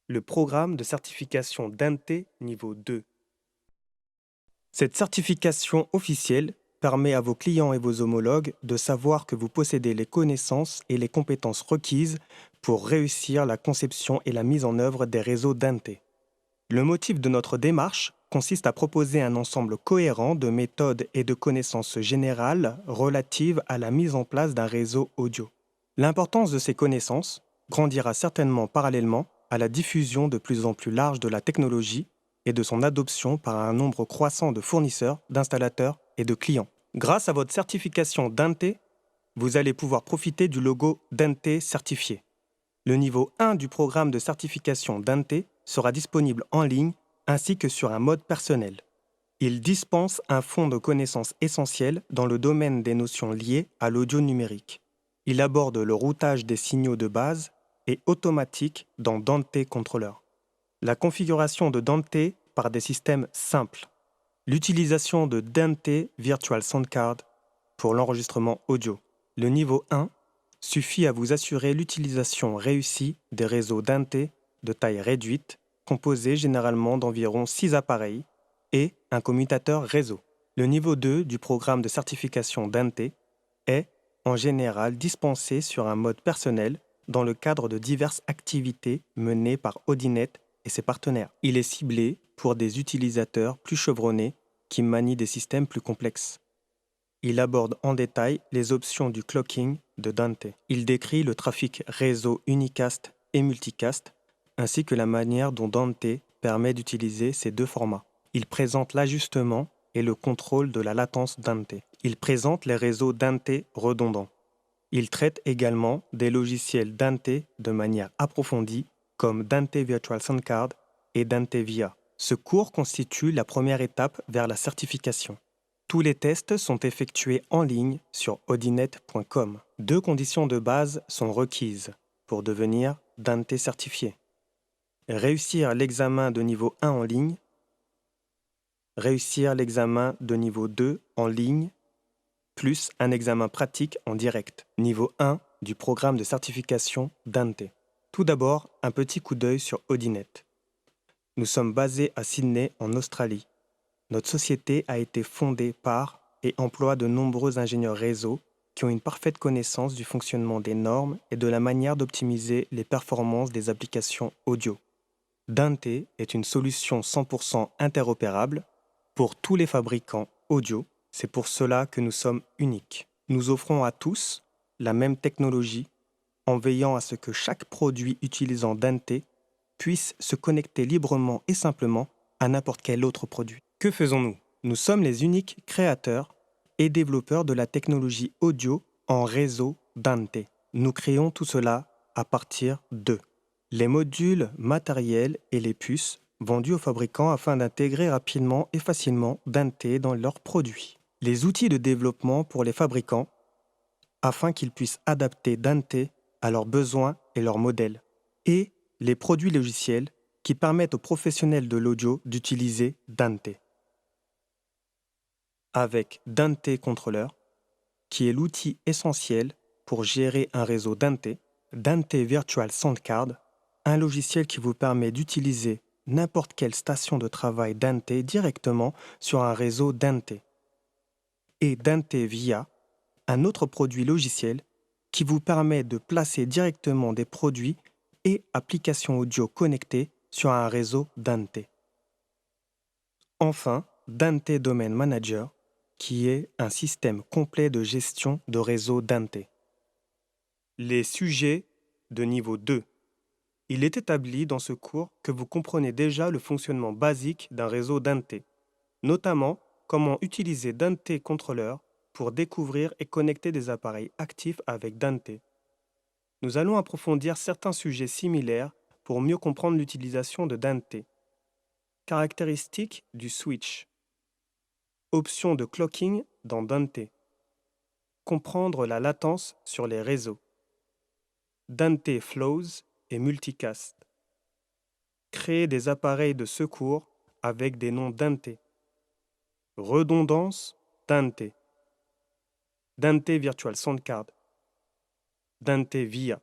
le programme de certification Dante niveau 2. Cette certification officielle permet à vos clients et vos homologues de savoir que vous possédez les connaissances et les compétences requises pour réussir la conception et la mise en œuvre des réseaux Dante. Le motif de notre démarche consiste à proposer un ensemble cohérent de méthodes et de connaissances générales relatives à la mise en place d'un réseau audio. L'importance de ces connaissances grandira certainement parallèlement à la diffusion de plus en plus large de la technologie et de son adoption par un nombre croissant de fournisseurs, d'installateurs et de clients. Grâce à votre certification Dante, vous allez pouvoir profiter du logo Dante certifié. Le niveau 1 du programme de certification Dante sera disponible en ligne ainsi que sur un mode personnel. Il dispense un fonds de connaissances essentielles dans le domaine des notions liées à l'audio numérique. Il aborde le routage des signaux de base et automatique dans Dante Controller. La configuration de Dante par des systèmes simples. L'utilisation de Dante Virtual Sound Card pour l'enregistrement audio. Le niveau 1 suffit à vous assurer l'utilisation réussie des réseaux Dante de taille réduite, composés généralement d'environ 6 appareils, et un commutateur réseau. Le niveau 2 du programme de certification Dante est, en général, dispensé sur un mode personnel dans le cadre de diverses activités menées par Audinet et ses partenaires. Il est ciblé pour des utilisateurs plus chevronnés qui manient des systèmes plus complexes. Il aborde en détail les options du clocking de Dante. Il décrit le trafic réseau unicast et multicast, ainsi que la manière dont Dante permet d'utiliser ces deux formats. Il présente l'ajustement et le contrôle de la latence Dante. Il présente les réseaux Dante redondants. Il traite également des logiciels Dante de manière approfondie, comme Dante Virtual Sound Card et Dante Via. Ce cours constitue la première étape vers la certification. Tous les tests sont effectués en ligne sur audinet.com. 2 conditions de base sont requises pour devenir Dante certifié. Réussir l'examen de niveau 1 en ligne, réussir l'examen de niveau 2 en ligne, plus un examen pratique en direct, niveau 1 du programme de certification Dante. Tout d'abord, un petit coup d'œil sur Audinet. Nous sommes basés à Sydney, en Australie. Notre société a été fondée par et emploie de nombreux ingénieurs réseau qui ont une parfaite connaissance du fonctionnement des normes et de la manière d'optimiser les performances des applications audio. Dante est une solution 100% interopérable pour tous les fabricants audio. C'est pour cela que nous sommes uniques. Nous offrons à tous la même technologie en veillant à ce que chaque produit utilisant Dante puisse se connecter librement et simplement à n'importe quel autre produit. Que faisons-nous? Nous sommes les uniques créateurs et développeurs de la technologie audio en réseau Dante. Nous créons tout cela à partir de les modules matériels et les puces vendus aux fabricants afin d'intégrer rapidement et facilement Dante dans leurs produits. Les outils de développement pour les fabricants afin qu'ils puissent adapter Dante à leurs besoins et leurs modèles. Et les produits logiciels qui permettent aux professionnels de l'audio d'utiliser Dante. Avec Dante Controller, qui est l'outil essentiel pour gérer un réseau Dante, Dante Virtual Sound Card, un logiciel qui vous permet d'utiliser n'importe quelle station de travail Dante directement sur un réseau Dante. Et Dante Via, un autre produit logiciel qui vous permet de placer directement des produits et applications audio connectées sur un réseau Dante. Enfin, Dante Domain Manager, qui est un système complet de gestion de réseau Dante. Les sujets de niveau 2. Il est établi dans ce cours que vous comprenez déjà le fonctionnement basique d'un réseau Dante, notamment comment utiliser Dante Controller pour découvrir et connecter des appareils actifs avec Dante. Nous allons approfondir certains sujets similaires pour mieux comprendre l'utilisation de Dante. Caractéristiques du switch. Options de clocking dans Dante. Comprendre la latence sur les réseaux. Dante Flows et Multicast. Créer des appareils de secours avec des noms Dante. Redondance Dante. Dante Virtual Sound Card. Dante Via.